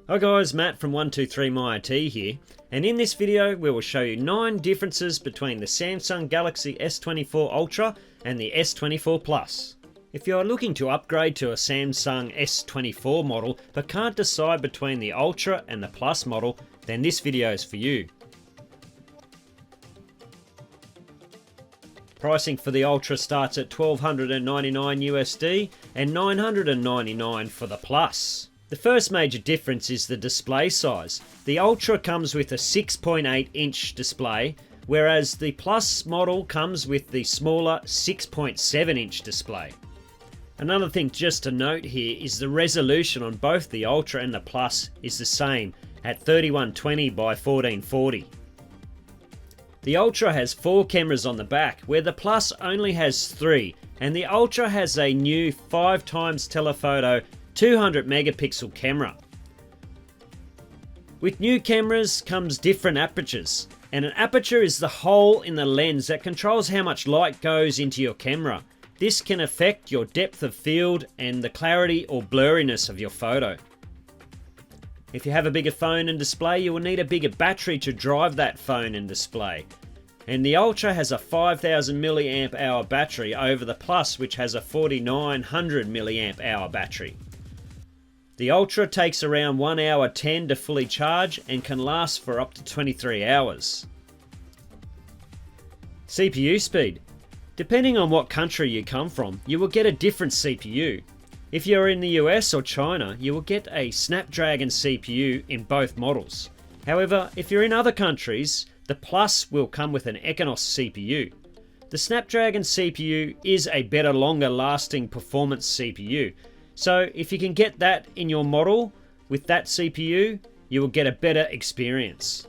Hi guys, Matt from 123myIT here, and in this video we will show you 9 differences between the Samsung Galaxy S24 Ultra and the S24 Plus. If you are looking to upgrade to a Samsung S24 model but can't decide between the Ultra and the Plus model, then this video is for you. Pricing for the Ultra starts at $1,299 USD and $999 for the Plus. The first major difference is the display size. The Ultra comes with a 6.8 inch display, whereas the Plus model comes with the smaller 6.7 inch display. Another thing just to note here is the resolution on both the Ultra and the Plus is the same at 3120 by 1440. The Ultra has 4 cameras on the back, where the Plus only has 3, and the Ultra has a new 5x telephoto 200 megapixel camera. With new cameras comes different apertures, and an aperture is the hole in the lens that controls how much light goes into your camera. This can affect your depth of field and the clarity or blurriness of your photo. If you have a bigger phone and display, you will need a bigger battery to drive that phone and display. And the Ultra has a 5000 mAh battery over the Plus, which has a 4900 mAh battery. The Ultra takes around 1 hour 10 to fully charge and can last for up to 23 hours. CPU speed. Depending on what country you come from, you will get a different CPU. If you're in the US or China, you will get a Snapdragon CPU in both models. However, if you're in other countries, the Plus will come with an Exynos CPU. The Snapdragon CPU is a better, longer lasting performance CPU. So if you can get that in your model with that CPU, you will get a better experience.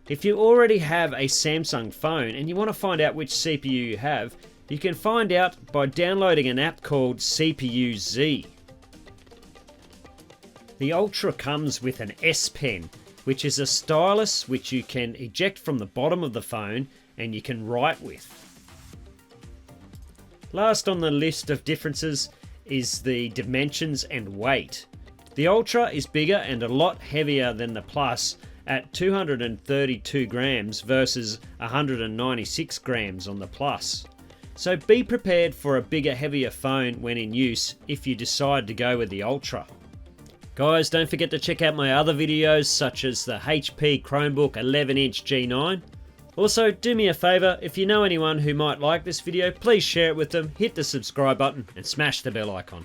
If you already have a Samsung phone and you want to find out which CPU you have, you can find out by downloading an app called CPU-Z. The Ultra comes with an S Pen, which is a stylus which you can eject from the bottom of the phone and you can write with. Last on the list of differences is the dimensions and weight. The Ultra is bigger and a lot heavier than the Plus at 232 grams versus 196 grams on the Plus. So be prepared for a bigger, heavier phone when in use if you decide to go with the Ultra. Guys, don't forget to check out my other videos such as the HP Chromebook 11-inch G9. Also, do me a favour, if you know anyone who might like this video, please share it with them, hit the subscribe button and smash the bell icon.